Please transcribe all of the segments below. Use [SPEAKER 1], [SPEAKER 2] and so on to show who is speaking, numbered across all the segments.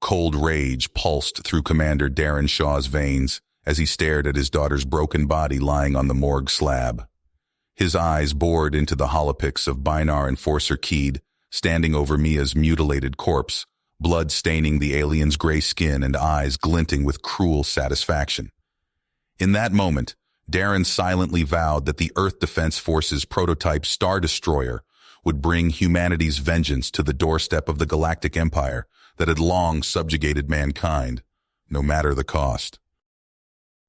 [SPEAKER 1] Cold rage pulsed through Commander Darren Shaw's veins as he stared at his daughter's broken body lying on the morgue slab. His eyes bored into the holopics of Binar Enforcer Keed, standing over Mia's mutilated corpse, blood staining the alien's gray skin and eyes glinting with cruel satisfaction. In that moment, Darren silently vowed that the Earth Defense Force's prototype Stardestroyer would bring humanity's vengeance to the doorstep of the Galactic Empire that had long subjugated mankind, no matter the cost.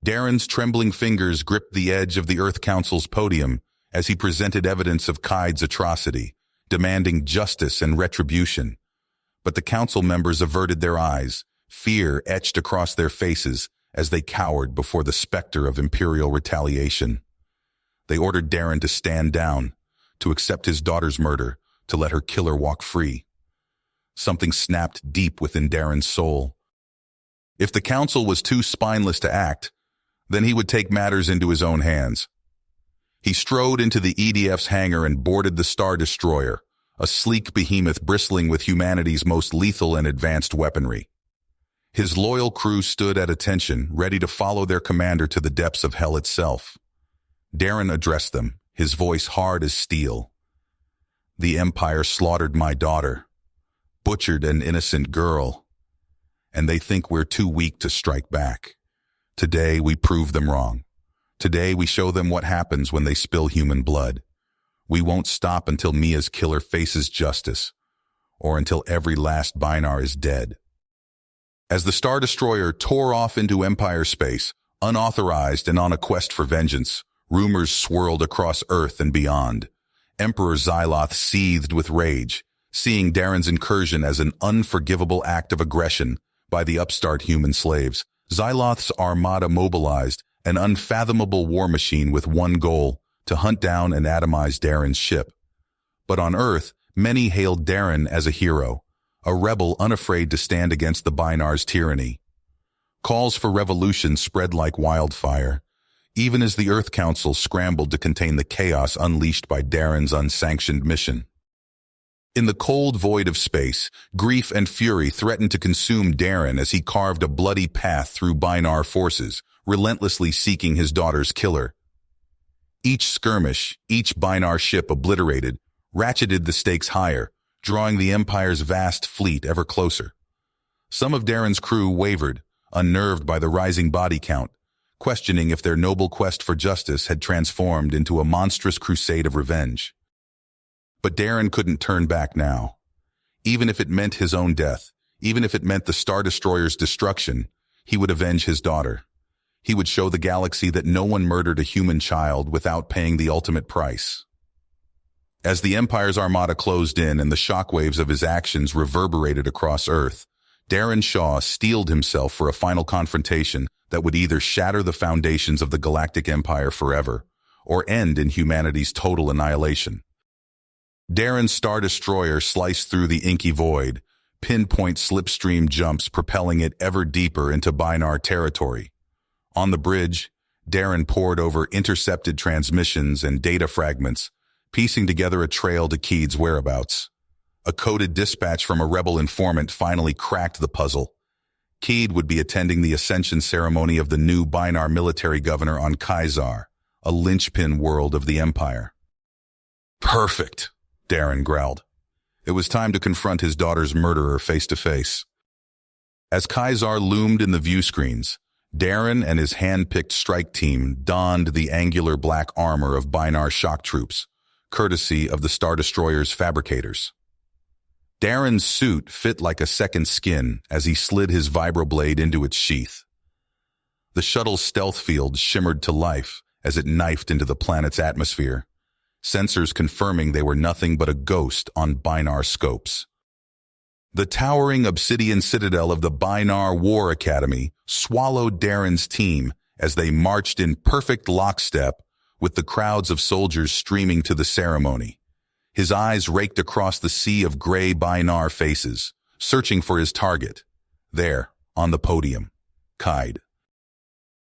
[SPEAKER 1] Darren's trembling fingers gripped the edge of the Earth Council's podium as he presented evidence of Kaid's atrocity, demanding justice and retribution. But the council members averted their eyes, fear etched across their faces as they cowered before the specter of imperial retaliation. They ordered Darren to stand down, to accept his daughter's murder, to let her killer walk free. Something snapped deep within Darren's soul. If the council was too spineless to act, then he would take matters into his own hands. He strode into the EDF's hangar and boarded the Stardestroyer, a sleek behemoth bristling with humanity's most lethal and advanced weaponry. His loyal crew stood at attention, ready to follow their commander to the depths of hell itself. Darren addressed them, his voice hard as steel. "The Empire slaughtered my daughter, butchered an innocent girl, and they think we're too weak to strike back. Today we prove them wrong. Today we show them what happens when they spill human blood. We won't stop until Mia's killer faces justice, or until every last Binar is dead." As the Stardestroyer tore off into Empire space, unauthorized and on a quest for vengeance, rumors swirled across Earth and beyond. Emperor Xyloth seethed with rage, seeing Darren's incursion as an unforgivable act of aggression by the upstart human slaves. Xyloth's armada mobilized, an unfathomable war machine with one goal, to hunt down and atomize Darren's ship. But on Earth, many hailed Darren as a hero, a rebel unafraid to stand against the Binar's tyranny. Calls for revolution spread like wildfire, even as the Earth Council scrambled to contain the chaos unleashed by Darren's unsanctioned mission. In the cold void of space, grief and fury threatened to consume Darren as he carved a bloody path through Binar forces, relentlessly seeking his daughter's killer. Each skirmish, each Binar ship obliterated, ratcheted the stakes higher, drawing the Empire's vast fleet ever closer. Some of Darren's crew wavered, unnerved by the rising body count, questioning if their noble quest for justice had transformed into a monstrous crusade of revenge. But Darren couldn't turn back now. Even if it meant his own death, even if it meant the Stardestroyer's destruction, he would avenge his daughter. He would show the galaxy that no one murdered a human child without paying the ultimate price. As the Empire's armada closed in and the shockwaves of his actions reverberated across Earth, Darren Shaw steeled himself for a final confrontation that would either shatter the foundations of the Galactic Empire forever, or end in humanity's total annihilation. Darren's Stardestroyer sliced through the inky void, pinpoint slipstream jumps propelling it ever deeper into Binar territory. On the bridge, Darren pored over intercepted transmissions and data fragments, piecing together a trail to Keed's whereabouts. A coded dispatch from a rebel informant finally cracked the puzzle. Keed would be attending the ascension ceremony of the new Binar military governor on Kaizar, a linchpin world of the Empire. "Perfect," Darren growled. It was time to confront his daughter's murderer face to face. As Kaizar loomed in the view screens, Darren and his hand-picked strike team donned the angular black armor of Binar shock troops, courtesy of the Stardestroyer's fabricators. Darren's suit fit like a second skin as he slid his vibroblade into its sheath. The shuttle's stealth field shimmered to life as it knifed into the planet's atmosphere, sensors confirming they were nothing but a ghost on Binar scopes. The towering obsidian citadel of the Binar War Academy swallowed Darren's team as they marched in perfect lockstep with the crowds of soldiers streaming to the ceremony. His eyes raked across the sea of gray Binar faces, searching for his target. There, on the podium, Kaid.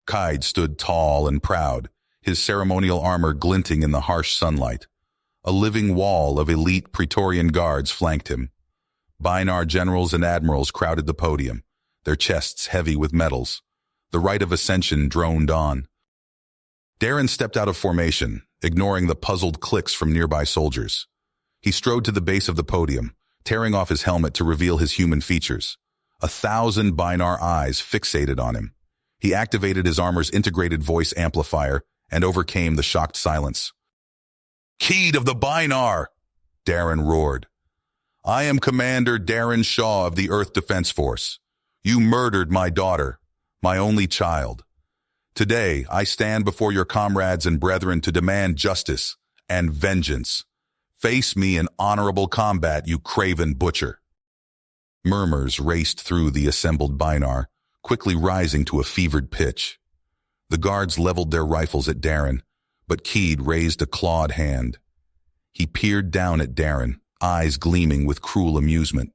[SPEAKER 1] Kaid stood tall and proud, his ceremonial armor glinting in the harsh sunlight. A living wall of elite Praetorian guards flanked him. Binar generals and admirals crowded the podium, their chests heavy with medals. The rite of ascension droned on. Darren stepped out of formation, ignoring the puzzled clicks from nearby soldiers. He strode to the base of the podium, tearing off his helmet to reveal his human features. 1,000 Binar eyes fixated on him. He activated his armor's integrated voice amplifier and overcame the shocked silence. "Keed of the Binar!" Darren roared. "I am Commander Darren Shaw of the Earth Defense Force. You murdered my daughter, my only child. Today, I stand before your comrades and brethren to demand justice and vengeance. Face me in honorable combat, you craven butcher." Murmurs raced through the assembled Binar, quickly rising to a fevered pitch. The guards leveled their rifles at Darren, but Keed raised a clawed hand. He peered down at Darren, eyes gleaming with cruel amusement.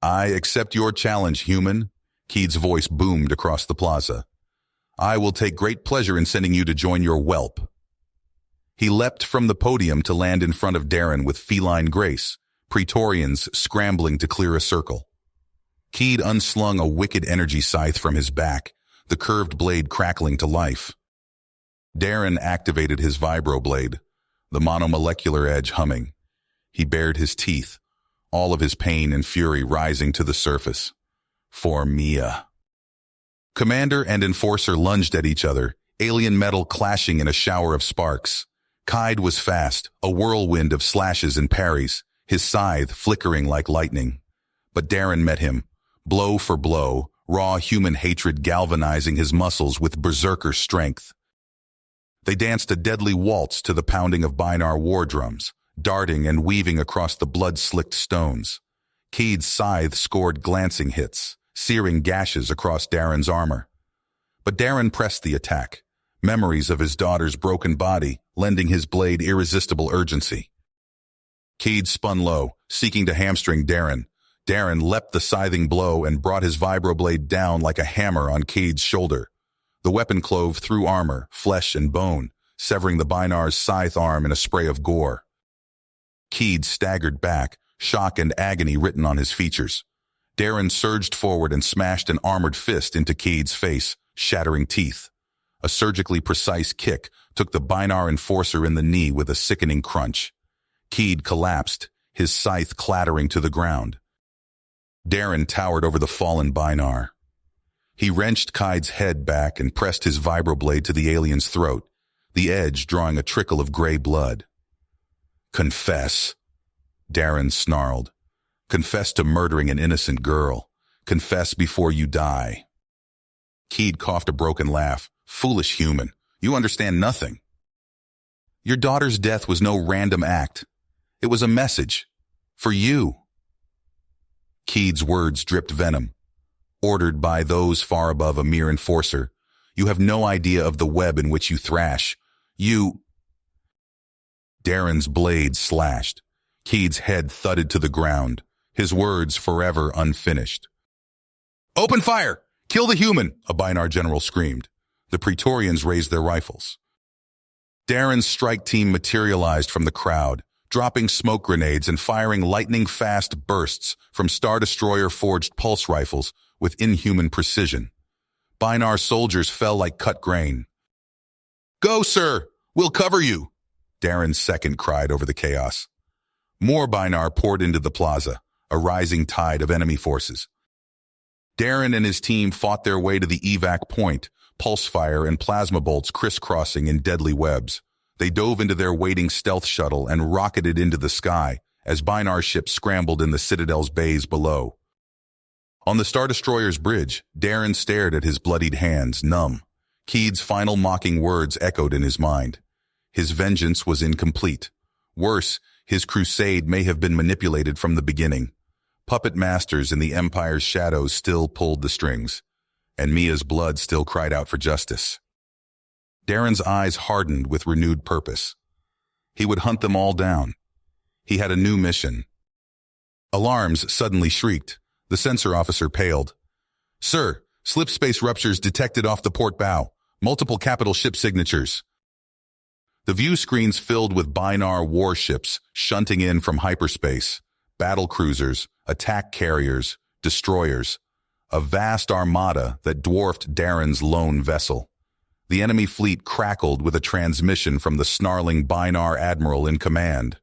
[SPEAKER 1] "I accept your challenge, human," Keed's voice boomed across the plaza. "I will take great pleasure in sending you to join your whelp." He leapt from the podium to land in front of Darren with feline grace, Praetorians scrambling to clear a circle. Keed unslung a wicked energy scythe from his back, the curved blade crackling to life. Darren activated his vibroblade, the monomolecular edge humming. He bared his teeth, all of his pain and fury rising to the surface. For Mia. Commander and Enforcer lunged at each other, alien metal clashing in a shower of sparks. Kaid was fast, a whirlwind of slashes and parries, his scythe flickering like lightning. But Darren met him, blow for blow, raw human hatred galvanizing his muscles with berserker strength. They danced a deadly waltz to the pounding of Binar war drums, darting and weaving across the blood-slicked stones. Keed's scythe scored glancing hits, searing gashes across Darren's armor. But Darren pressed the attack, memories of his daughter's broken body lending his blade irresistible urgency. Keed spun low, seeking to hamstring Darren. Darren leapt the scything blow and brought his vibroblade down like a hammer on Keed's shoulder. The weapon clove through armor, flesh, and bone, severing the Binar's scythe arm in a spray of gore. Keed staggered back, shock and agony written on his features. Darren surged forward and smashed an armored fist into Keed's face, shattering teeth. A surgically precise kick took the Binar Enforcer in the knee with a sickening crunch. Keed collapsed, his scythe clattering to the ground. Darren towered over the fallen Binar. He wrenched Kaid's head back and pressed his vibroblade to the alien's throat, the edge drawing a trickle of gray blood. "Confess," Darren snarled. "Confess to murdering an innocent girl. Confess before you die." Keed coughed a broken laugh. "Foolish human, you understand nothing. Your daughter's death was no random act. It was a message. For you." Keed's words dripped venom. "Ordered by those far above a mere enforcer. You have no idea of the web in which you thrash. You—" Darren's blade slashed. Keed's head thudded to the ground, his words forever unfinished. "Open fire! Kill the human!" a Binar general screamed. The Praetorians raised their rifles. Darren's strike team materialized from the crowd, dropping smoke grenades and firing lightning-fast bursts from Stardestroyer-forged pulse rifles with inhuman precision. Binar soldiers fell like cut grain. "Go, sir! We'll cover you!" Darren's second cried over the chaos. More Binar poured into the plaza, a rising tide of enemy forces. Darren and his team fought their way to the evac point, pulse fire and plasma bolts crisscrossing in deadly webs. They dove into their waiting stealth shuttle and rocketed into the sky as Binar ships scrambled in the Citadel's bays below. On the Stardestroyer's bridge, Darren stared at his bloodied hands, numb. Keed's final mocking words echoed in his mind. His vengeance was incomplete. Worse, his crusade may have been manipulated from the beginning. Puppet masters in the Empire's shadows still pulled the strings, and Mia's blood still cried out for justice. Darren's eyes hardened with renewed purpose. He would hunt them all down. He had a new mission. Alarms suddenly shrieked. The sensor officer paled. "Sir, slip space ruptures detected off the port bow. Multiple capital ship signatures." The view screens filled with Binar warships shunting in from hyperspace, battle cruisers, attack carriers, destroyers, a vast armada that dwarfed Darren's lone vessel. The enemy fleet crackled with a transmission from the snarling Binar admiral in command.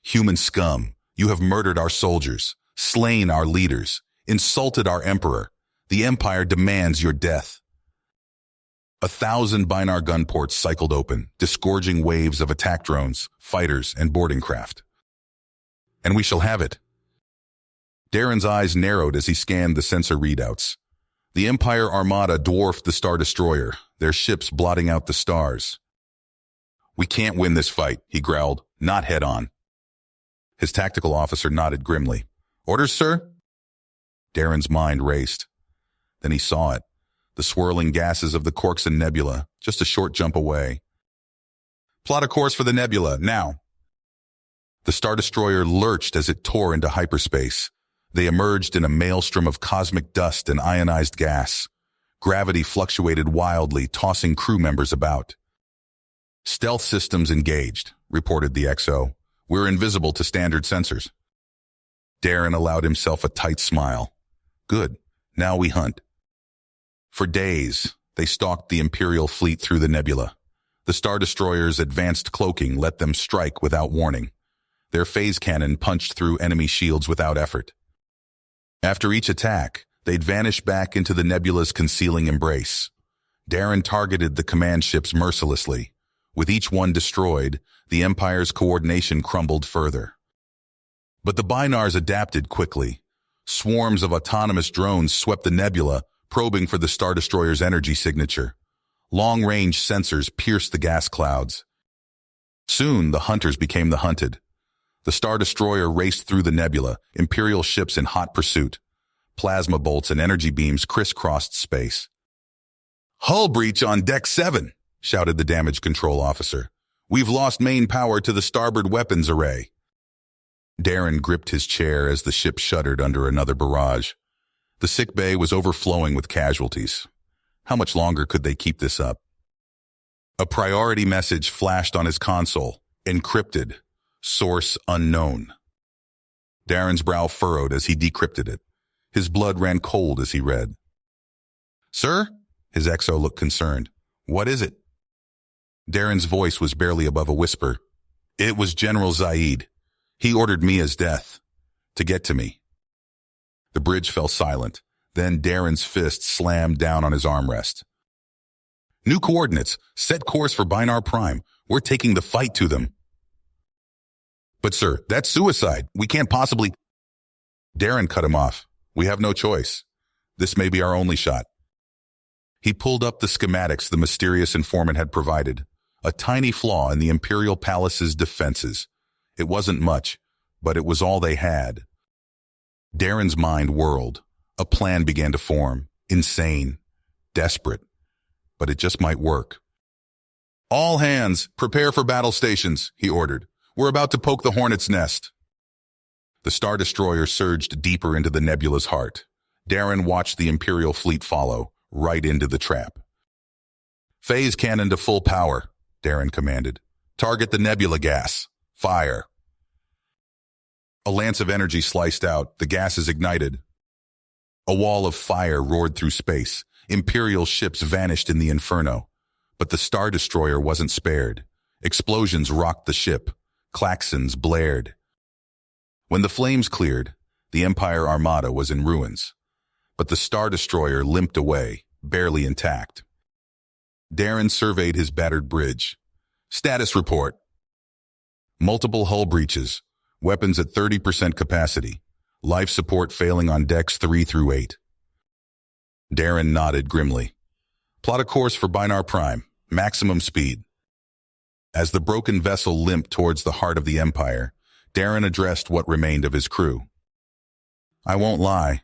[SPEAKER 1] "Human scum, you have murdered our soldiers, slain our leaders, insulted our emperor. The Empire demands your death." 1,000 Binar gunports cycled open, disgorging waves of attack drones, fighters, and boarding craft. "And we shall have it." Darren's eyes narrowed as he scanned the sensor readouts. The Empire armada dwarfed the Stardestroyer, their ships blotting out the stars. "We can't win this fight," he growled, "not head-on." His tactical officer nodded grimly. "Orders, sir?" Darren's mind raced. Then he saw it, the swirling gases of the Corkson Nebula, just a short jump away. "Plot a course for the nebula, now." The Stardestroyer lurched as it tore into hyperspace. They emerged in a maelstrom of cosmic dust and ionized gas. Gravity fluctuated wildly, tossing crew members about. "Stealth systems engaged," reported the XO. "We're invisible to standard sensors." Darren allowed himself a tight smile. "Good. Now we hunt." For days, they stalked the Imperial fleet through the nebula. The Stardestroyer's advanced cloaking let them strike without warning. Their phase cannon punched through enemy shields without effort. After each attack, they'd vanish back into the nebula's concealing embrace. Darren targeted the command ships mercilessly. With each one destroyed, the Empire's coordination crumbled further. But the Binars adapted quickly. Swarms of autonomous drones swept the nebula, probing for the Stardestroyer's energy signature. Long-range sensors pierced the gas clouds. Soon, the hunters became the hunted. The Stardestroyer raced through the nebula, Imperial ships in hot pursuit. Plasma bolts and energy beams crisscrossed space. "Hull breach on Deck 7, shouted the damage control officer. "We've lost main power to the starboard weapons array." Darren gripped his chair as the ship shuddered under another barrage. The sick bay was overflowing with casualties. How much longer could they keep this up? A priority message flashed on his console. Encrypted. Source unknown. Darren's brow furrowed as he decrypted it. His blood ran cold as he read. "Sir?" His XO looked concerned. "What is it?" Darren's voice was barely above a whisper. "It was General Zaid. He ordered Mia's death. To get to me." The bridge fell silent. Then Darren's fist slammed down on his armrest. "New coordinates. Set course for Binar Prime. We're taking the fight to them." "But sir, that's suicide. We can't possibly—" Darren cut him off. "We have no choice. This may be our only shot." He pulled up the schematics the mysterious informant had provided. A tiny flaw in the Imperial Palace's defenses. It wasn't much, but it was all they had. Darren's mind whirled. A plan began to form. Insane. Desperate. But it just might work. "All hands, prepare for battle stations," he ordered. "We're about to poke the hornet's nest." The Stardestroyer surged deeper into the nebula's heart. Darren watched the Imperial fleet follow, right into the trap. "Phase cannon to full power," Darren commanded. "Target the nebula gas. Fire." A lance of energy sliced out, the gases ignited. A wall of fire roared through space. Imperial ships vanished in the inferno. But the Stardestroyer wasn't spared. Explosions rocked the ship. Klaxons blared. When the flames cleared, the Empire Armada was in ruins. But the Stardestroyer limped away, barely intact. Darren surveyed his battered bridge. "Status report. Multiple hull breaches. Weapons at 30% capacity. Life support failing on decks 3 through 8. Darren nodded grimly. "Plot a course for Binar Prime. Maximum speed." As the broken vessel limped towards the heart of the Empire, Darren addressed what remained of his crew. "I won't lie.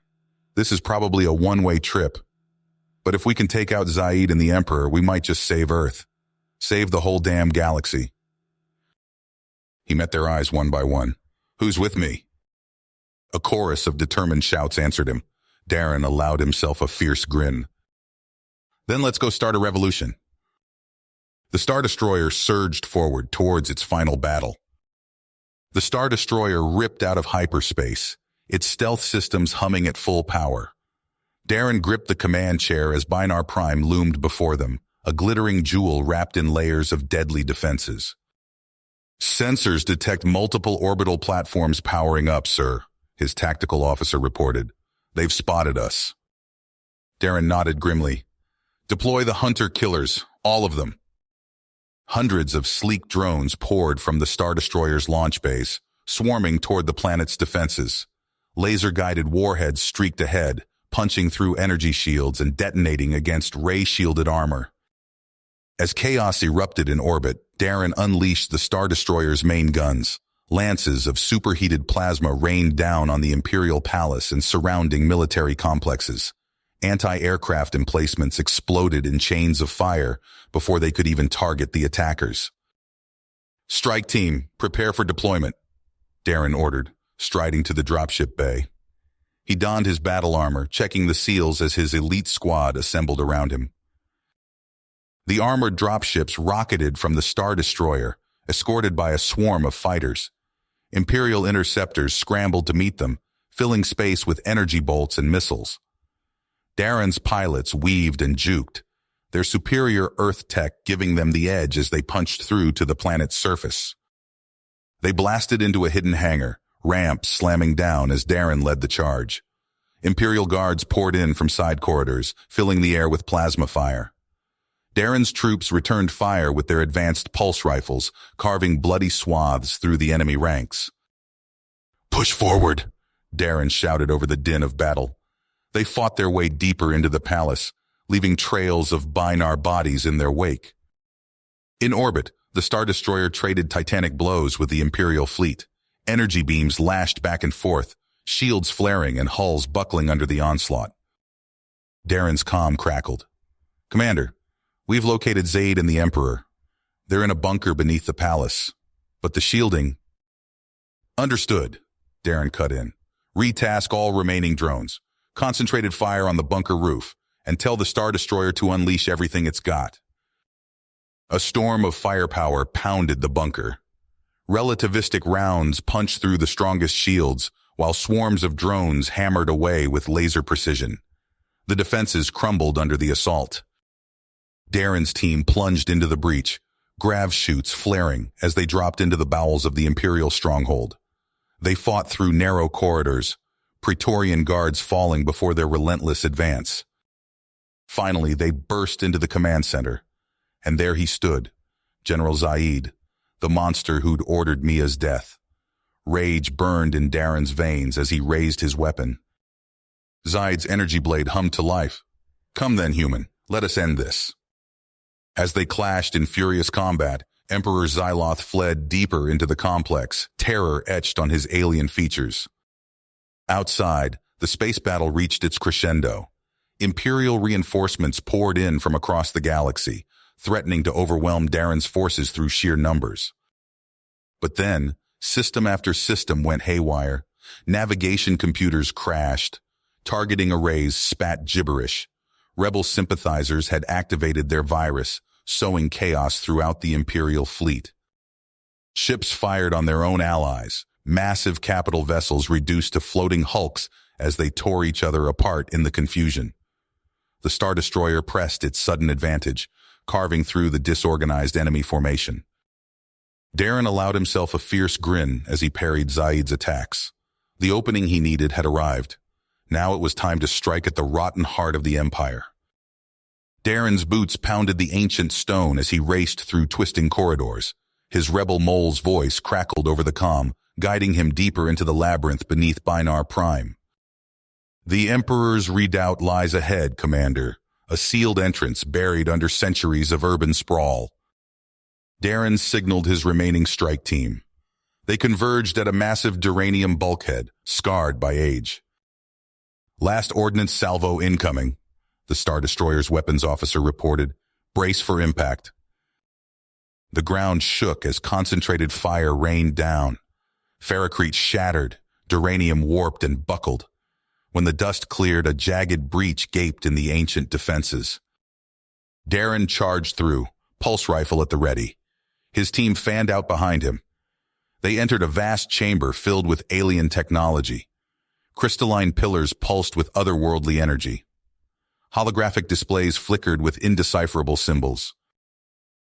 [SPEAKER 1] This is probably a one-way trip. But if we can take out Zaid and the Emperor, we might just save Earth. Save the whole damn galaxy." He met their eyes one by one. "Who's with me?" A chorus of determined shouts answered him. Darren allowed himself a fierce grin. "Then let's go start a revolution." The Stardestroyer surged forward towards its final battle. The Stardestroyer ripped out of hyperspace, its stealth systems humming at full power. Darren gripped the command chair as Binar Prime loomed before them, a glittering jewel wrapped in layers of deadly defenses. "Sensors detect multiple orbital platforms powering up, sir," his tactical officer reported. "They've spotted us." Darren nodded grimly. "Deploy the hunter-killers, all of them." Hundreds of sleek drones poured from the Stardestroyer's launch base, swarming toward the planet's defenses. Laser-guided warheads streaked ahead, punching through energy shields and detonating against ray-shielded armor. As chaos erupted in orbit, Darren unleashed the Stardestroyer's main guns. Lances of superheated plasma rained down on the Imperial Palace and surrounding military complexes. Anti-aircraft emplacements exploded in chains of fire before they could even target the attackers. "Strike team, prepare for deployment," Darren ordered, striding to the dropship bay. He donned his battle armor, checking the seals as his elite squad assembled around him. The armored dropships rocketed from the Stardestroyer, escorted by a swarm of fighters. Imperial interceptors scrambled to meet them, filling space with energy bolts and missiles. Darren's pilots weaved and juked, their superior Earth tech giving them the edge as they punched through to the planet's surface. They blasted into a hidden hangar, ramps slamming down as Darren led the charge. Imperial guards poured in from side corridors, filling the air with plasma fire. Darren's troops returned fire with their advanced pulse rifles, carving bloody swaths through the enemy ranks. "Push forward," Darren shouted over the din of battle. They fought their way deeper into the palace, leaving trails of Binar bodies in their wake. In orbit, the Stardestroyer traded titanic blows with the Imperial fleet. Energy beams lashed back and forth, shields flaring and hulls buckling under the onslaught. Darren's comm crackled. "Commander, we've located Zaid and the Emperor. They're in a bunker beneath the palace. But the shielding—" "Understood," Darren cut in. "Retask all remaining drones. Concentrated fire on the bunker roof, and tell the Stardestroyer to unleash everything it's got." A storm of firepower pounded the bunker. Relativistic rounds punched through the strongest shields, while swarms of drones hammered away with laser precision. The defenses crumbled under the assault. Darren's team plunged into the breach, grav chutes flaring as they dropped into the bowels of the Imperial stronghold. They fought through narrow corridors, Praetorian guards falling before their relentless advance. Finally, they burst into the command center, and there he stood, General Zaid, the monster who'd ordered Mia's death. Rage burned in Darren's veins as he raised his weapon. Zaid's energy blade hummed to life. "Come then, human, let us end this." As they clashed in furious combat, Emperor Xyloth fled deeper into the complex, terror etched on his alien features. Outside, the space battle reached its crescendo. Imperial reinforcements poured in from across the galaxy, threatening to overwhelm Darren's forces through sheer numbers. But then, system after system went haywire. Navigation computers crashed. Targeting arrays spat gibberish. Rebel sympathizers had activated their virus, sowing chaos throughout the Imperial fleet. Ships fired on their own allies, massive capital vessels reduced to floating hulks as they tore each other apart in the confusion. The Stardestroyer pressed its sudden advantage, carving through the disorganized enemy formation. Darren allowed himself a fierce grin as he parried Zaid's attacks. The opening he needed had arrived. Now it was time to strike at the rotten heart of the Empire. Darren's boots pounded the ancient stone as he raced through twisting corridors. His rebel mole's voice crackled over the comm, guiding him deeper into the labyrinth beneath Binar Prime. "The Emperor's redoubt lies ahead, Commander, a sealed entrance buried under centuries of urban sprawl." Darren signaled his remaining strike team. They converged at a massive duranium bulkhead, scarred by age. "Last ordnance salvo incoming," the Stardestroyer's weapons officer reported. "Brace for impact." The ground shook as concentrated fire rained down. Ferrocrete shattered, duranium warped and buckled. When the dust cleared, a jagged breach gaped in the ancient defenses. Darren charged through, pulse rifle at the ready. His team fanned out behind him. They entered a vast chamber filled with alien technology. Crystalline pillars pulsed with otherworldly energy. Holographic displays flickered with indecipherable symbols.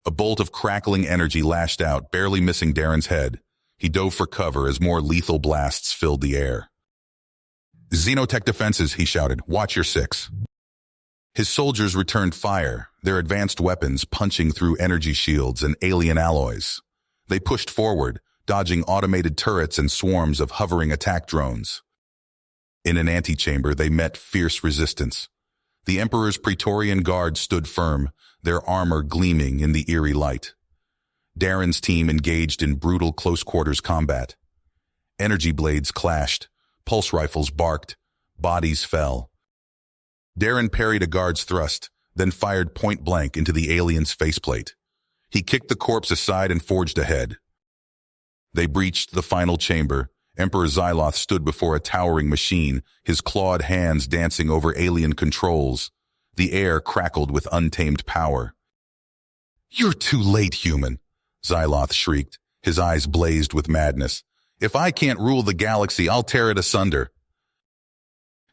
[SPEAKER 1] A bolt of crackling energy lashed out, barely missing Darren's head. He dove for cover as more lethal blasts filled the air. "Xenotech defenses," he shouted. "Watch your six." His soldiers returned fire, their advanced weapons punching through energy shields and alien alloys. They pushed forward, dodging automated turrets and swarms of hovering attack drones. In an antechamber, they met fierce resistance. The Emperor's Praetorian Guard stood firm, their armor gleaming in the eerie light. Darren's team engaged in brutal close-quarters combat. Energy blades clashed, pulse rifles barked, bodies fell. Darren parried a guard's thrust, then fired point-blank into the alien's faceplate. He kicked the corpse aside and forged ahead. They breached the final chamber. Emperor Xyloth stood before a towering machine, his clawed hands dancing over alien controls. The air crackled with untamed power. "You're too late, human," Xyloth shrieked. His eyes blazed with madness. "If I can't rule the galaxy, I'll tear it asunder."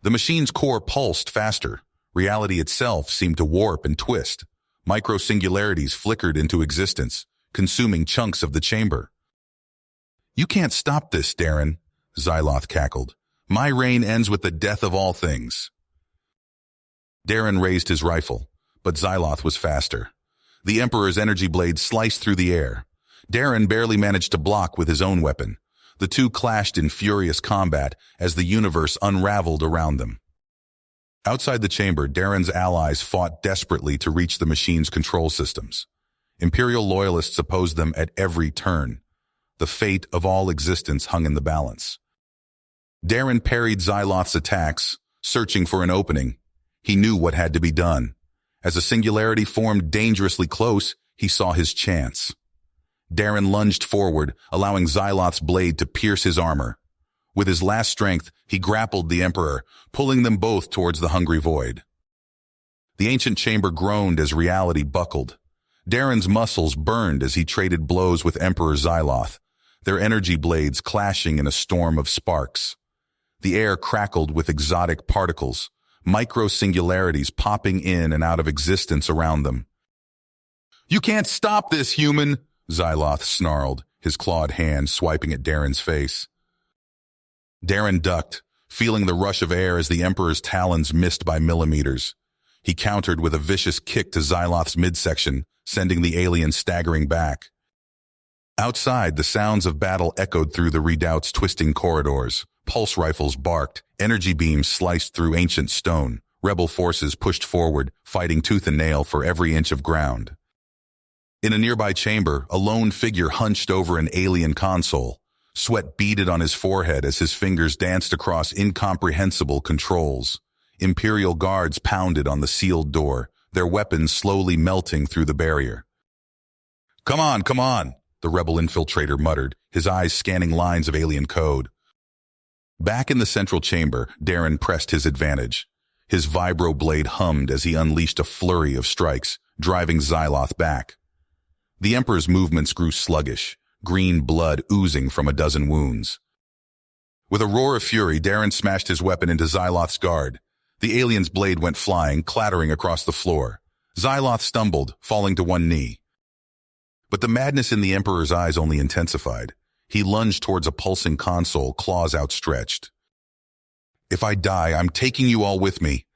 [SPEAKER 1] The machine's core pulsed faster. Reality itself seemed to warp and twist. Micro-singularities flickered into existence, consuming chunks of the chamber. "You can't stop this, Darren," Xyloth cackled. "My reign ends with the death of all things." Darren raised his rifle, but Xyloth was faster. The Emperor's energy blade sliced through the air. Darren barely managed to block with his own weapon. The two clashed in furious combat as the universe unraveled around them. Outside the chamber, Darren's allies fought desperately to reach the machine's control systems. Imperial loyalists opposed them at every turn. The fate of all existence hung in the balance. Darren parried Xyloth's attacks, searching for an opening. He knew what had to be done. As a singularity formed dangerously close, he saw his chance. Darren lunged forward, allowing Xyloth's blade to pierce his armor. With his last strength, he grappled the Emperor, pulling them both towards the hungry void. The ancient chamber groaned as reality buckled. Darren's muscles burned as he traded blows with Emperor Xyloth, their energy blades clashing in a storm of sparks. The air crackled with exotic particles, micro-singularities popping in and out of existence around them. "You can't stop this, human!" Xyloth snarled, his clawed hand swiping at Darren's face. Darren ducked, feeling the rush of air as the Emperor's talons missed by millimeters. He countered with a vicious kick to Xyloth's midsection, sending the alien staggering back. Outside, the sounds of battle echoed through the redoubt's twisting corridors. Pulse rifles barked, energy beams sliced through ancient stone. Rebel forces pushed forward, fighting tooth and nail for every inch of ground. In a nearby chamber, a lone figure hunched over an alien console. Sweat beaded on his forehead as his fingers danced across incomprehensible controls. Imperial guards pounded on the sealed door, their weapons slowly melting through the barrier. Come on," the rebel infiltrator muttered, his eyes scanning lines of alien code. Back in the central chamber, Darren pressed his advantage. His vibro blade hummed as he unleashed a flurry of strikes, driving Xyloth back. The Emperor's movements grew sluggish, green blood oozing from a dozen wounds. With a roar of fury, Darren smashed his weapon into Xyloth's guard. The alien's blade went flying, clattering across the floor. Xyloth stumbled, falling to one knee. But the madness in the Emperor's eyes only intensified. He lunged towards a pulsing console, claws outstretched. "If I die, I'm taking you all with me."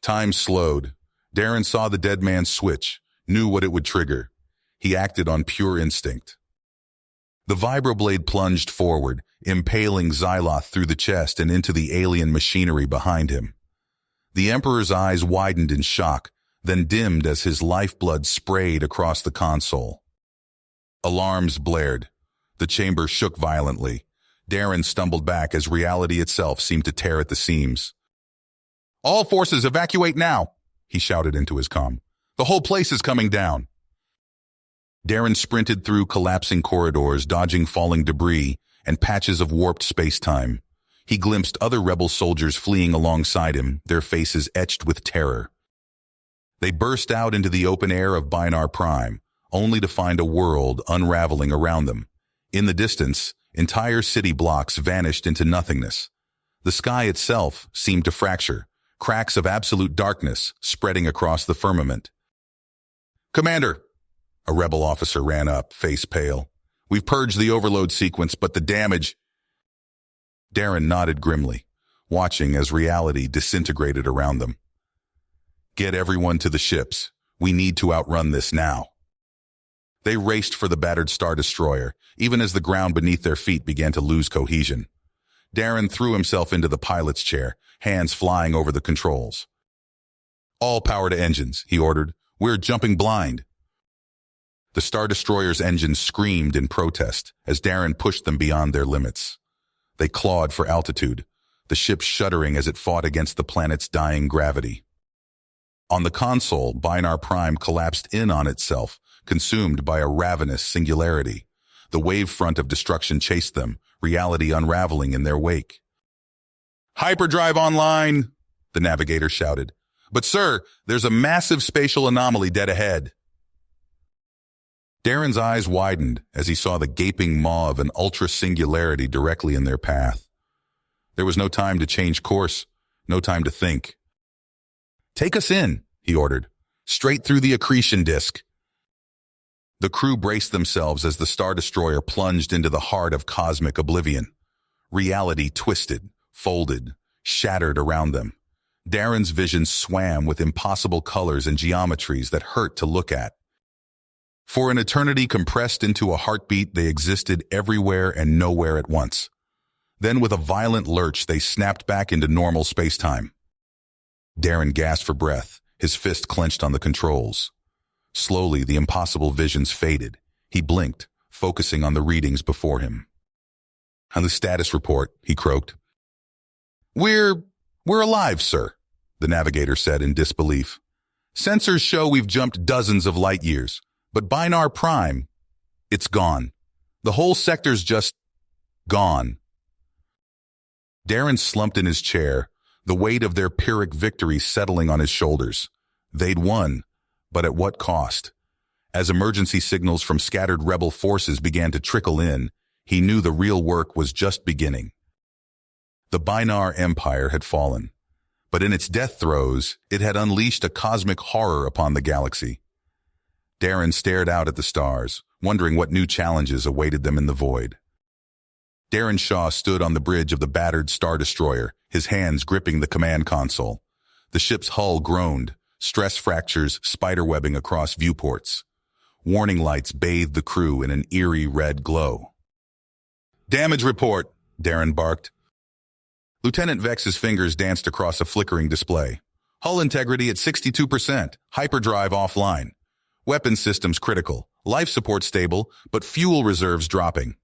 [SPEAKER 1] Time slowed. Darren saw the dead man switch, knew what it would trigger. He acted on pure instinct. The vibroblade plunged forward, impaling Xyloth through the chest and into the alien machinery behind him. The Emperor's eyes widened in shock, then dimmed as his lifeblood sprayed across the console. Alarms blared. The chamber shook violently. Darren stumbled back as reality itself seemed to tear at the seams. "All forces evacuate now," he shouted into his comm. "The whole place is coming down." Darren sprinted through collapsing corridors, dodging falling debris and patches of warped space-time. He glimpsed other rebel soldiers fleeing alongside him, their faces etched with terror. They burst out into the open air of Binar Prime, only to find a world unraveling around them. In the distance, entire city blocks vanished into nothingness. The sky itself seemed to fracture, cracks of absolute darkness spreading across the firmament. "Commander!" A rebel officer ran up, face pale. "We've purged the overload sequence, but the damage—" Darren nodded grimly, watching as reality disintegrated around them. "Get everyone to the ships. We need to outrun this now." They raced for the battered Stardestroyer, even as the ground beneath their feet began to lose cohesion. Darren threw himself into the pilot's chair, hands flying over the controls. "All power to engines," he ordered. "We're jumping blind." The Stardestroyer's engines screamed in protest as Darren pushed them beyond their limits. They clawed for altitude, the ship shuddering as it fought against the planet's dying gravity. On the console, Binar Prime collapsed in on itself, consumed by a ravenous singularity. The wavefront of destruction chased them, reality unraveling in their wake. "Hyperdrive online!" the navigator shouted. "But sir, there's a massive spatial anomaly dead ahead." Darren's eyes widened as he saw the gaping maw of an ultra-singularity directly in their path. There was no time to change course, no time to think. "Take us in," he ordered, "straight through the accretion disk." The crew braced themselves as the Stardestroyer plunged into the heart of cosmic oblivion. Reality twisted, folded, shattered around them. Darren's vision swam with impossible colors and geometries that hurt to look at. For an eternity compressed into a heartbeat, they existed everywhere and nowhere at once. Then with a violent lurch, they snapped back into normal space-time. Darren gasped for breath, his fist clenched on the controls. Slowly, the impossible visions faded. He blinked, focusing on the readings before him. "On the status report," he croaked. We're alive, sir," the navigator said in disbelief. "Sensors show we've jumped dozens of light years, but Binar Prime, it's gone. The whole sector's just gone." Darren slumped in his chair, the weight of their Pyrrhic victory settling on his shoulders. They'd won, but at what cost? As emergency signals from scattered rebel forces began to trickle in, he knew the real work was just beginning. The Binar Empire had fallen, but in its death throes, it had unleashed a cosmic horror upon the galaxy. Darren stared out at the stars, wondering what new challenges awaited them in the void. Darren Shaw stood on the bridge of the battered Stardestroyer, his hands gripping the command console. The ship's hull groaned, stress fractures spiderwebbing across viewports. Warning lights bathed the crew in an eerie red glow. "Damage report," Darren barked. Lieutenant Vex's fingers danced across a flickering display. "Hull integrity at 62%, hyperdrive offline. Weapon systems critical, life support stable, but fuel reserves dropping."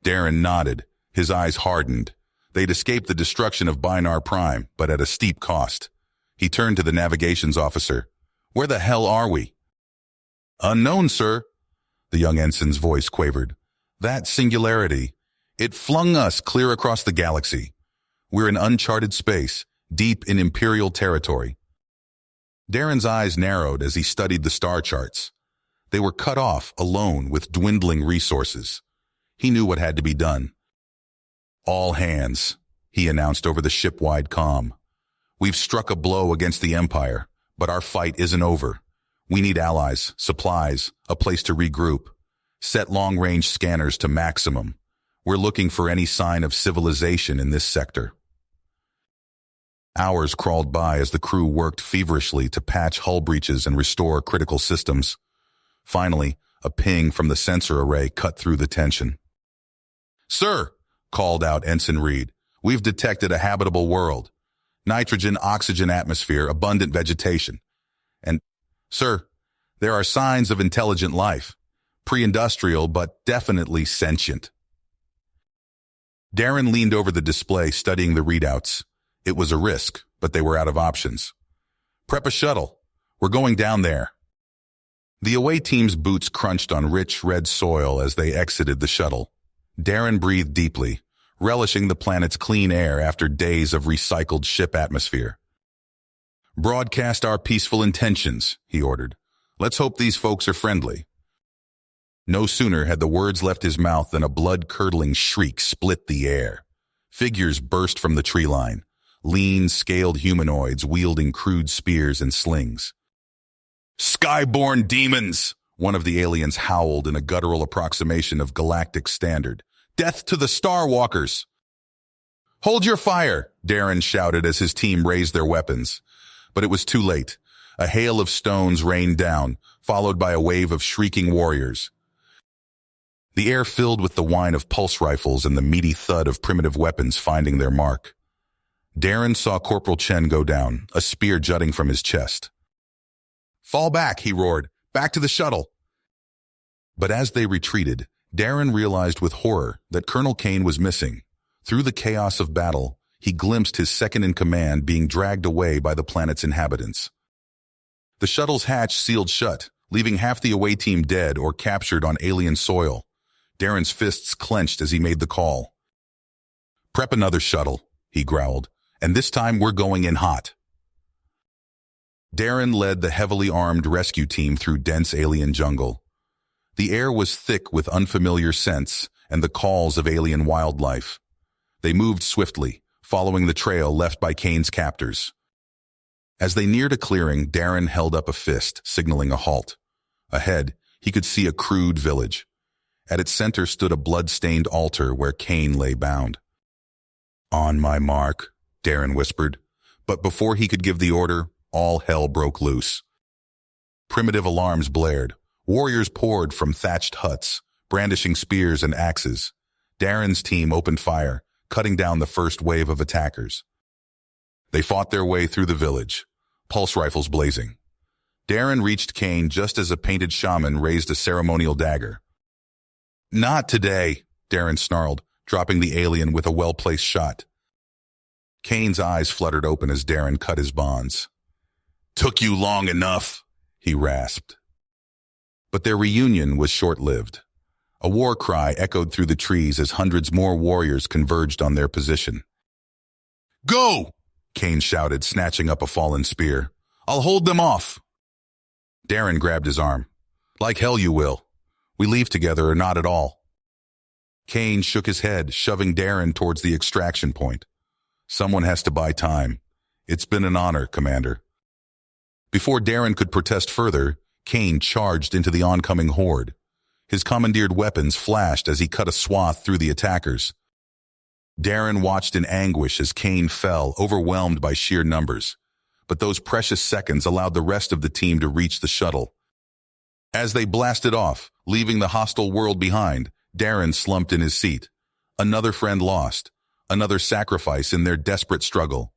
[SPEAKER 1] Darren nodded, his eyes hardened. They'd escaped the destruction of Binar Prime, but at a steep cost. He turned to the navigations officer. "Where the hell are we?" "Unknown, sir," the young ensign's voice quavered. "That singularity, it flung us clear across the galaxy. We're in uncharted space, deep in Imperial territory." Darren's eyes narrowed as he studied the star charts. They were cut off, alone, with dwindling resources. He knew what had to be done. "All hands," he announced over the ship-wide comm. "We've struck a blow against the Empire, but our fight isn't over. We need allies, supplies, a place to regroup. Set long-range scanners to maximum. We're looking for any sign of civilization in this sector." Hours crawled by as the crew worked feverishly to patch hull breaches and restore critical systems. Finally, a ping from the sensor array cut through the tension. "Sir," called out Ensign Reed, "we've detected a habitable world. Nitrogen, oxygen atmosphere, abundant vegetation. And, sir, there are signs of intelligent life. Pre-industrial, but definitely sentient." Darren leaned over the display, studying the readouts. It was a risk, but they were out of options. "Prep a shuttle. We're going down there." The away team's boots crunched on rich red soil as they exited the shuttle. Darren breathed deeply, relishing the planet's clean air after days of recycled ship atmosphere. "Broadcast our peaceful intentions," he ordered. "Let's hope these folks are friendly." No sooner had the words left his mouth than a blood-curdling shriek split the air. Figures burst from the tree line, lean, scaled humanoids wielding crude spears and slings. "Skyborn demons!" One of the aliens howled in a guttural approximation of Galactic standard. "Death to the Star Walkers!" "Hold your fire!" Darren shouted as his team raised their weapons. But it was too late. A hail of stones rained down, followed by a wave of shrieking warriors. The air filled with the whine of pulse rifles and the meaty thud of primitive weapons finding their mark. Darren saw Corporal Chen go down, a spear jutting from his chest. "Fall back," he roared. "Back to the shuttle." But as they retreated, Darren realized with horror that Colonel Kane was missing. Through the chaos of battle, he glimpsed his second-in-command being dragged away by the planet's inhabitants. The shuttle's hatch sealed shut, leaving half the away team dead or captured on alien soil. Darren's fists clenched as he made the call. "Prep another shuttle," he growled, "and this time we're going in hot." Darren led the heavily armed rescue team through dense alien jungle. The air was thick with unfamiliar scents and the calls of alien wildlife. They moved swiftly, following the trail left by Kane's captors. As they neared a clearing, Darren held up a fist, signaling a halt. Ahead, he could see a crude village. At its center stood a blood-stained altar where Kane lay bound. "On my mark," Darren whispered, but before he could give the order, all hell broke loose. Primitive alarms blared. Warriors poured from thatched huts, brandishing spears and axes. Darren's team opened fire, cutting down the first wave of attackers. They fought their way through the village, pulse rifles blazing. Darren reached Kane just as a painted shaman raised a ceremonial dagger. "Not today," Darren snarled, dropping the alien with a well-placed shot. Kane's eyes fluttered open as Darren cut his bonds. "Took you long enough," he rasped. But their reunion was short-lived. A war cry echoed through the trees as hundreds more warriors converged on their position. "Go!" Kane shouted, snatching up a fallen spear. "I'll hold them off." Darren grabbed his arm. "Like hell you will. We leave together or not at all." Kane shook his head, shoving Darren towards the extraction point. "Someone has to buy time. It's been an honor, Commander." Before Darren could protest further, Kane charged into the oncoming horde. His commandeered weapons flashed as he cut a swath through the attackers. Darren watched in anguish as Kane fell, overwhelmed by sheer numbers. But those precious seconds allowed the rest of the team to reach the shuttle. As they blasted off, leaving the hostile world behind, Darren slumped in his seat. Another friend lost, another sacrifice in their desperate struggle.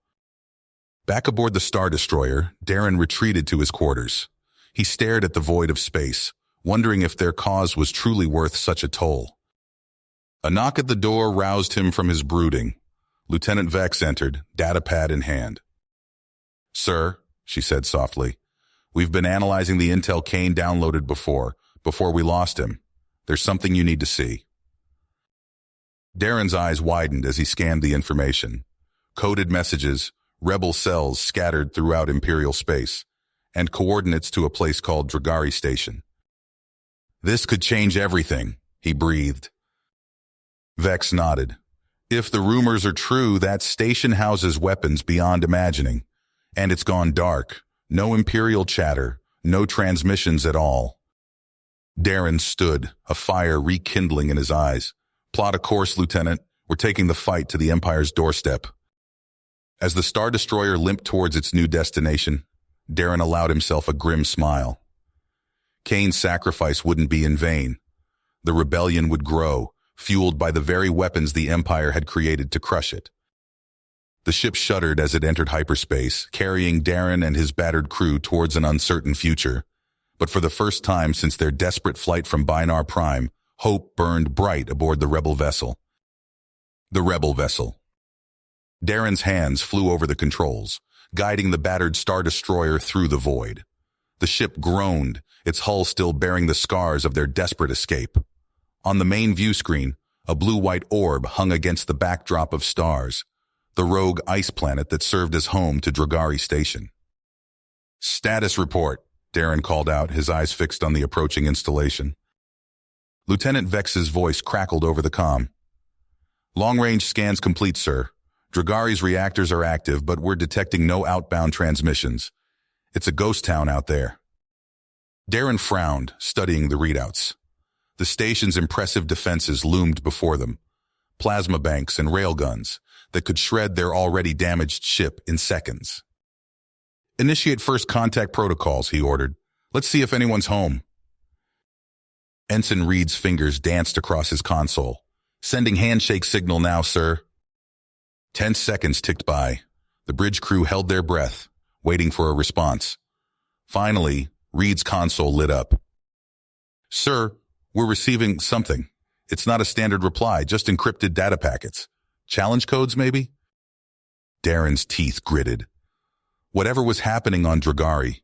[SPEAKER 1] Back aboard the Stardestroyer, Darren retreated to his quarters. He stared at the void of space, wondering if their cause was truly worth such a toll. A knock at the door roused him from his brooding. Lieutenant Vex entered, datapad in hand. "Sir," she said softly, "we've been analyzing the intel Kane downloaded before we lost him. There's something you need to see." Darren's eyes widened as he scanned the information. Coded messages, rebel cells scattered throughout Imperial space, and coordinates to a place called Dragari Station. "This could change everything," he breathed. Vex nodded. "If the rumors are true, that station houses weapons beyond imagining. And it's gone dark. No Imperial chatter, no transmissions at all." Darren stood, a fire rekindling in his eyes. "Plot a course, Lieutenant. We're taking the fight to the Empire's doorstep." As the Star Destroyer limped towards its new destination, Darren allowed himself a grim smile. Kane's sacrifice wouldn't be in vain. The rebellion would grow, fueled by the very weapons the Empire had created to crush it. The ship shuddered as it entered hyperspace, carrying Darren and his battered crew towards an uncertain future. But for the first time since their desperate flight from Binar Prime, hope burned bright aboard the rebel vessel. The rebel vessel. Darren's hands flew over the controls, guiding the battered Star Destroyer through the void. The ship groaned, its hull still bearing the scars of their desperate escape. On the main view screen, a blue-white orb hung against the backdrop of stars, the rogue ice planet that served as home to Dragari Station. "Status report," Darren called out, his eyes fixed on the approaching installation. Lieutenant Vex's voice crackled over the comm. Long-range scans complete, sir. Dragari's reactors are active, but we're detecting no outbound transmissions. It's a ghost town out there. Darren frowned, studying the readouts. The station's impressive defenses loomed before them. Plasma banks and railguns that could shred their already damaged ship in seconds. Initiate first contact protocols, he ordered. Let's see if anyone's home. Ensign Reed's fingers danced across his console. Sending handshake signal now, sir. 10 seconds ticked by. The bridge crew held their breath, waiting for a response. Finally, Reed's console lit up. Sir, we're receiving something. It's not a standard reply, just encrypted data packets. Challenge codes, maybe? Darren's teeth gritted. Whatever was happening on Dragari,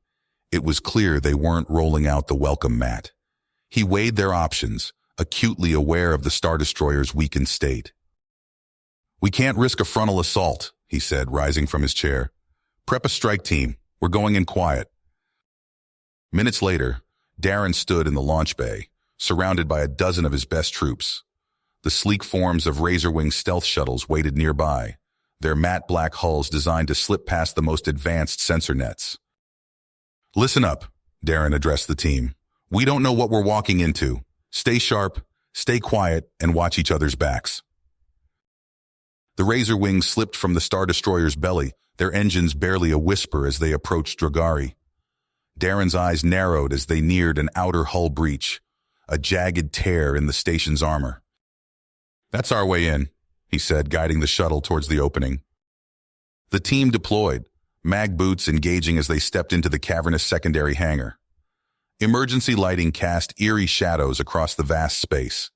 [SPEAKER 1] it was clear they weren't rolling out the welcome mat. He weighed their options, acutely aware of the Stardestroyer's weakened state. We can't risk a frontal assault, he said, rising from his chair. Prep a strike team. We're going in quiet. Minutes later, Darren stood in the launch bay, surrounded by a dozen of his best troops. The sleek forms of razor-wing stealth shuttles waited nearby, their matte black hulls designed to slip past the most advanced sensor nets. Listen up, Darren addressed the team. We don't know what we're walking into. Stay sharp, stay quiet, and watch each other's backs. The razor wings slipped from the Star Destroyer's belly, their engines barely a whisper as they approached Dragari. Darren's eyes narrowed as they neared an outer hull breach, a jagged tear in the station's armor. That's our way in, he said, guiding the shuttle towards the opening. The team deployed, mag boots engaging as they stepped into the cavernous secondary hangar. Emergency lighting cast eerie shadows across the vast space.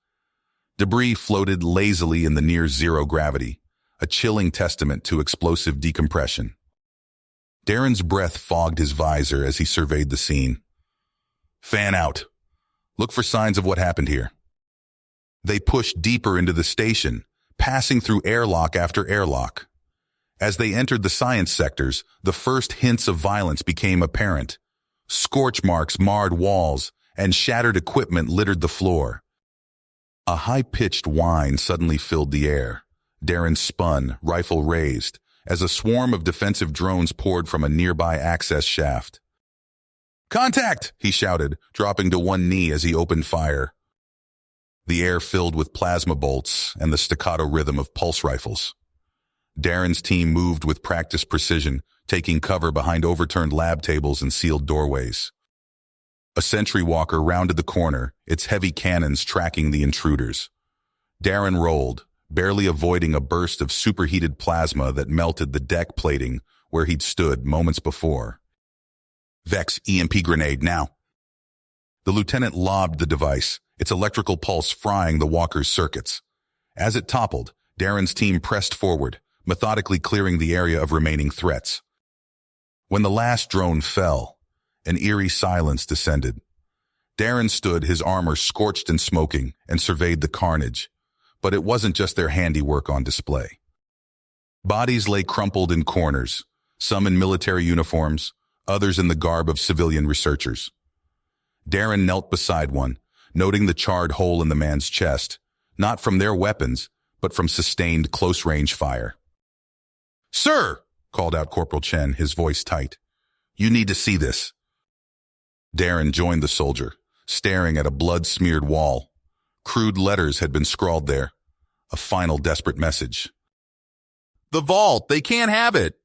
[SPEAKER 1] Debris floated lazily in the near-zero gravity, a chilling testament to explosive decompression. Darren's breath fogged his visor as he surveyed the scene. Fan out. Look for signs of what happened here. They pushed deeper into the station, passing through airlock after airlock. As they entered the science sectors, the first hints of violence became apparent. Scorch marks marred walls, and shattered equipment littered the floor. A high-pitched whine suddenly filled the air. Darren spun, rifle raised, as a swarm of defensive drones poured from a nearby access shaft. Contact! He shouted, dropping to one knee as he opened fire. The air filled with plasma bolts and the staccato rhythm of pulse rifles. Darren's team moved with practiced precision, taking cover behind overturned lab tables and sealed doorways. A sentry walker rounded the corner, its heavy cannons tracking the intruders. Darren rolled, barely avoiding a burst of superheated plasma that melted the deck plating where he'd stood moments before. Vex EMP grenade now. The lieutenant lobbed the device, its electrical pulse frying the walker's circuits. As it toppled, Darren's team pressed forward, methodically clearing the area of remaining threats. When the last drone fell, an eerie silence descended. Darren stood, his armor scorched and smoking, and surveyed the carnage. But it wasn't just their handiwork on display. Bodies lay crumpled in corners, some in military uniforms, others in the garb of civilian researchers. Darren knelt beside one, noting the charred hole in the man's chest, not from their weapons, but from sustained close-range fire. "Sir!" called out Corporal Chen, his voice tight. "You need to see this." Darren joined the soldier, staring at a blood-smeared wall. Crude letters had been scrawled there, a final desperate message. "The vault! They can't have it!"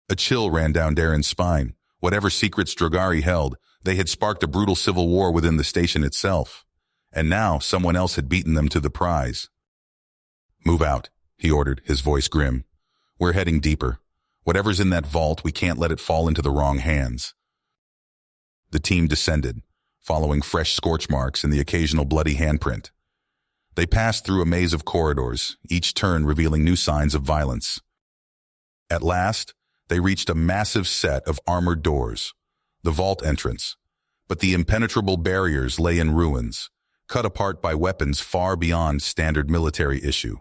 [SPEAKER 1] A chill ran down Darren's spine. Whatever secrets Dragari held, they had sparked a brutal civil war within the station itself. And now someone else had beaten them to the prize. "Move out," he ordered, his voice grim. "We're heading deeper. Whatever's in that vault, we can't let it fall into the wrong hands." The team descended, following fresh scorch marks and the occasional bloody handprint. They passed through a maze of corridors, each turn revealing new signs of violence. At last, they reached a massive set of armored doors, the vault entrance, but the impenetrable barriers lay in ruins, cut apart by weapons far beyond standard military issue.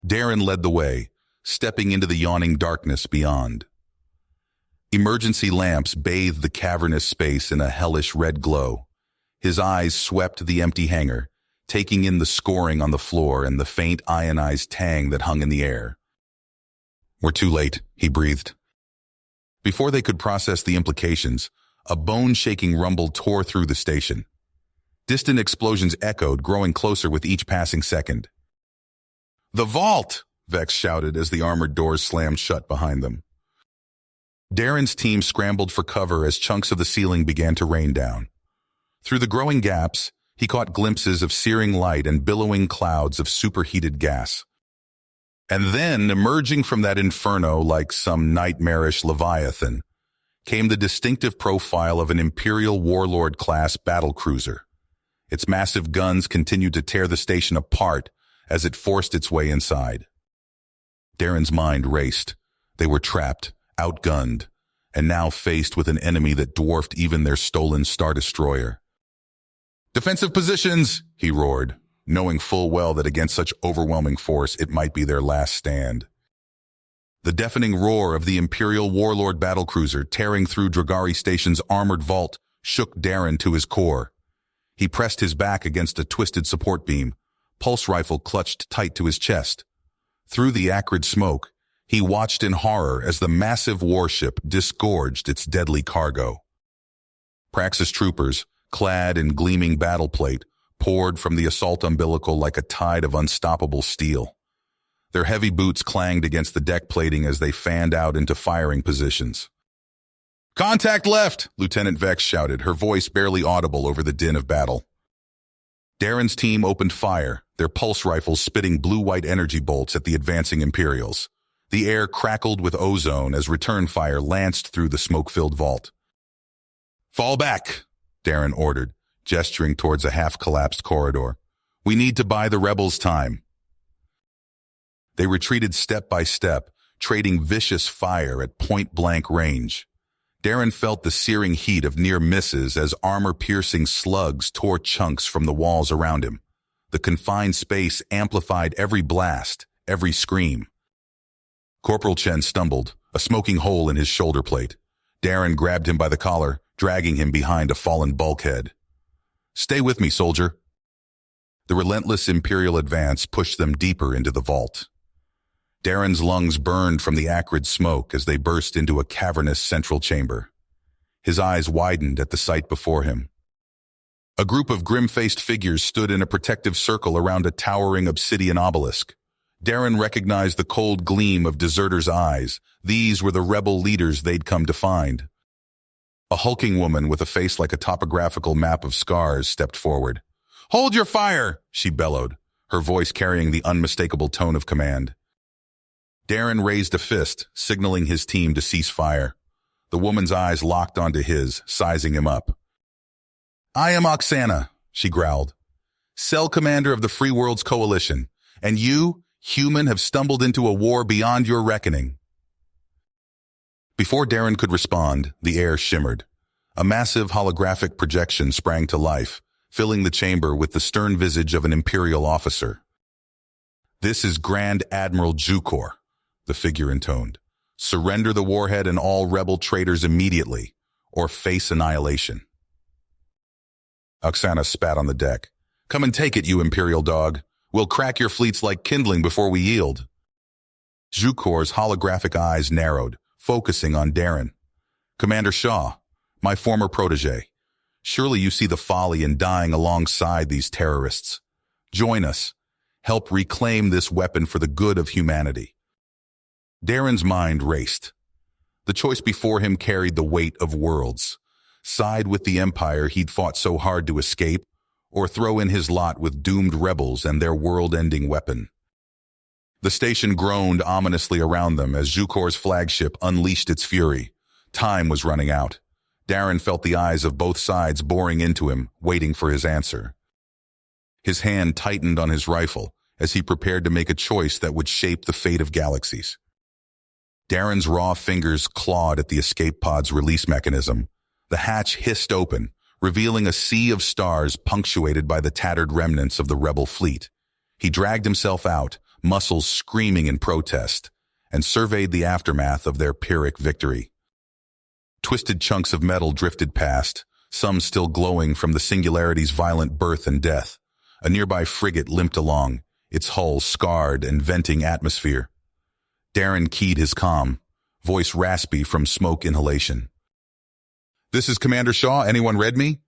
[SPEAKER 1] Darren led the way, stepping into the yawning darkness beyond. Emergency lamps bathed the cavernous space in a hellish red glow, His eyes swept the empty hangar, taking in the scoring on the floor and the faint ionized tang that hung in the air. "We're too late," he breathed. Before they could process the implications, a bone-shaking rumble tore through the station. Distant explosions echoed, growing closer with each passing second. "The vault!" Vex shouted as the armored doors slammed shut behind them. Darren's team scrambled for cover as chunks of the ceiling began to rain down. Through the growing gaps, he caught glimpses of searing light and billowing clouds of superheated gas. And then, emerging from that inferno like some nightmarish leviathan, came the distinctive profile of an Imperial Warlord-class battlecruiser. Its massive guns continued to tear the station apart as it forced its way inside. Darren's mind raced. They were trapped, outgunned, and now faced with an enemy that dwarfed even their stolen Stardestroyer. "Defensive positions!" he roared, knowing full well that against such overwhelming force it might be their last stand. The deafening roar of the Imperial Warlord battlecruiser tearing through Dragari Station's armored vault shook Darren to his core. He pressed his back against a twisted support beam, pulse rifle clutched tight to his chest. Through the acrid smoke, he watched in horror as the massive warship disgorged its deadly cargo. Praxis troopers, clad in gleaming battle plate, poured from the assault umbilical like a tide of unstoppable steel. Their heavy boots clanged against the deck plating as they fanned out into firing positions. "Contact left!" Lieutenant Vex shouted, her voice barely audible over the din of battle. Darren's team opened fire, their pulse rifles spitting blue-white energy bolts at the advancing Imperials. The air crackled with ozone as return fire lanced through the smoke-filled vault. "Fall back," Darren ordered, gesturing towards a half-collapsed corridor. "We need to buy the rebels time." They retreated step by step, trading vicious fire at point-blank range. Darren felt the searing heat of near misses as armor-piercing slugs tore chunks from the walls around him. The confined space amplified every blast, every scream. Corporal Chen stumbled, a smoking hole in his shoulder plate. Darren grabbed him by the collar, dragging him behind a fallen bulkhead. "Stay with me, soldier." The relentless Imperial advance pushed them deeper into the vault. Darren's lungs burned from the acrid smoke as they burst into a cavernous central chamber. His eyes widened at the sight before him. A group of grim-faced figures stood in a protective circle around a towering obsidian obelisk. Darren recognized the cold gleam of deserters' eyes. These were the rebel leaders they'd come to find. A hulking woman with a face like a topographical map of scars stepped forward. "Hold your fire!" she bellowed, her voice carrying the unmistakable tone of command. Darren raised a fist, signaling his team to cease fire. The woman's eyes locked onto his, sizing him up. "I am Oksana," she growled, "Cell Commander of the Free Worlds Coalition, and you, human, have stumbled into a war beyond your reckoning." Before Darren could respond, the air shimmered. A massive holographic projection sprang to life, filling the chamber with the stern visage of an Imperial officer. "This is Grand Admiral Jukor," the figure intoned. "Surrender the warhead and all rebel traitors immediately, or face annihilation." Oksana spat on the deck. "Come and take it, you Imperial dog. We'll crack your fleets like kindling before we yield." Jukor's holographic eyes narrowed, focusing on Darren. "Commander Shaw, my former protege. Surely you see the folly in dying alongside these terrorists. Join us. Help reclaim this weapon for the good of humanity." Darren's mind raced. The choice before him carried the weight of worlds. Side with the Empire he'd fought so hard to escape, or throw in his lot with doomed rebels and their world-ending weapon. The station groaned ominously around them as Jukor's flagship unleashed its fury. Time was running out. Darren felt the eyes of both sides boring into him, waiting for his answer. His hand tightened on his rifle as he prepared to make a choice that would shape the fate of galaxies. Darren's raw fingers clawed at the escape pod's release mechanism. The hatch hissed open, revealing a sea of stars punctuated by the tattered remnants of the rebel fleet. He dragged himself out, muscles screaming in protest, and surveyed the aftermath of their Pyrrhic victory. Twisted chunks of metal drifted past, some still glowing from the Singularity's violent birth and death. A nearby frigate limped along, its hull scarred and venting atmosphere. Darren keyed his comm, voice raspy from smoke inhalation. "This is Commander Shaw. Anyone read me?"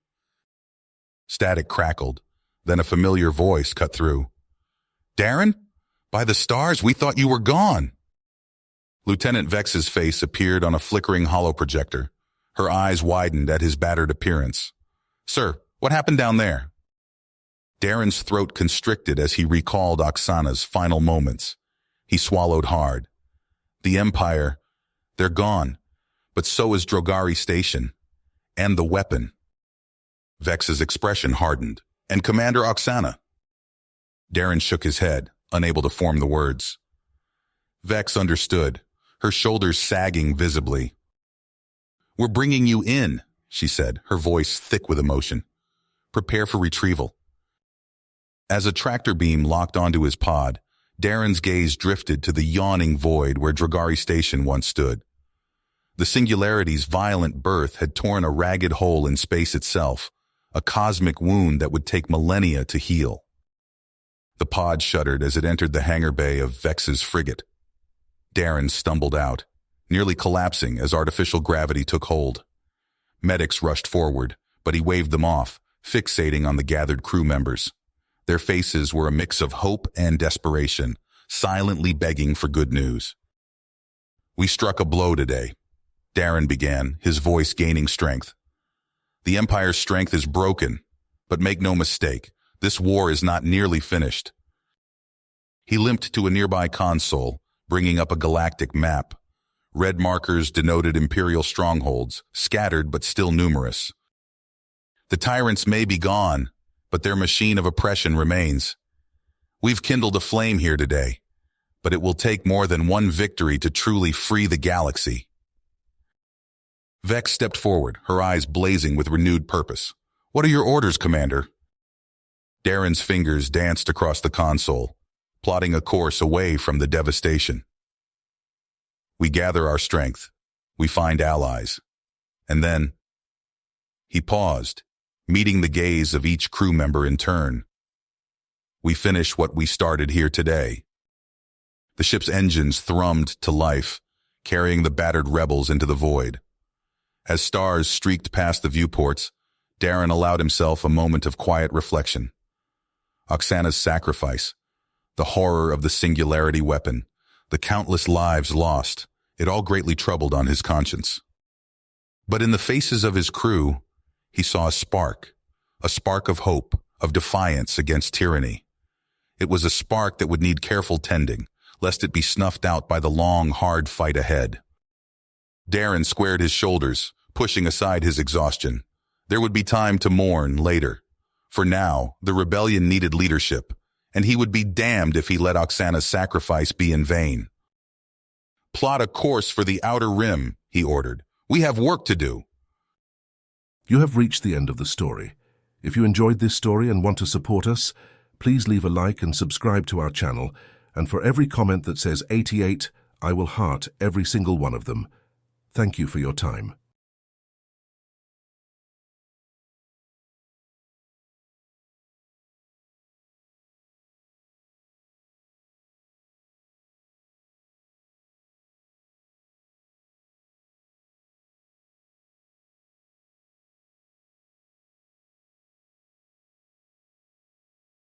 [SPEAKER 1] Static crackled, then a familiar voice cut through. "Darren? By the stars, we thought you were gone." Lieutenant Vex's face appeared on a flickering holoprojector. Her eyes widened at his battered appearance. "Sir, what happened down there?" Darren's throat constricted as he recalled Oksana's final moments. He swallowed hard. The Empire, they're gone, but so is Drogari Station. And the weapon. Vex's expression hardened. "And Commander Oksana?" Darren shook his head, unable to form the words. Vex understood, her shoulders sagging visibly. "We're bringing you in," she said, her voice thick with emotion. "Prepare for retrieval." As a tractor beam locked onto his pod, Darren's gaze drifted to the yawning void where Drogari Station once stood. The Singularity's violent birth had torn a ragged hole in space itself, a cosmic wound that would take millennia to heal. The pod shuddered as it entered the hangar bay of Vex's frigate. Darren stumbled out, nearly collapsing as artificial gravity took hold. Medics rushed forward, but he waved them off, fixating on the gathered crew members. Their faces were a mix of hope and desperation, silently begging for good news. "We struck a blow today," Darren began, his voice gaining strength. "The Empire's strength is broken, but make no mistake, this war is not nearly finished." He limped to a nearby console, bringing up a galactic map. Red markers denoted Imperial strongholds, scattered but still numerous. "The tyrants may be gone, but their machine of oppression remains. We've kindled a flame here today, but it will take more than one victory to truly free the galaxy." Vex stepped forward, her eyes blazing with renewed purpose. "What are your orders, Commander?" Darren's fingers danced across the console, plotting a course away from the devastation. "We gather our strength. We find allies. And then—" He paused, meeting the gaze of each crew member in turn. "We finish what we started here today." The ship's engines thrummed to life, carrying the battered rebels into the void. As stars streaked past the viewports, Darren allowed himself a moment of quiet reflection. Oksana's sacrifice, the horror of the Singularity weapon, the countless lives lost, it all greatly troubled on his conscience. But in the faces of his crew, he saw a spark of hope, of defiance against tyranny. It was a spark that would need careful tending, lest it be snuffed out by the long, hard fight ahead. Darren squared his shoulders, pushing aside his exhaustion. There would be time to mourn later. For now, the rebellion needed leadership, and he would be damned if he let Oksana's sacrifice be in vain. "Plot a course for the outer rim," he ordered. "We have work to do."
[SPEAKER 2] You have reached the end of the story. If you enjoyed this story and want to support us, please leave a like and subscribe to our channel, and for every comment that says 88, I will heart every single one of them. Thank you for your time.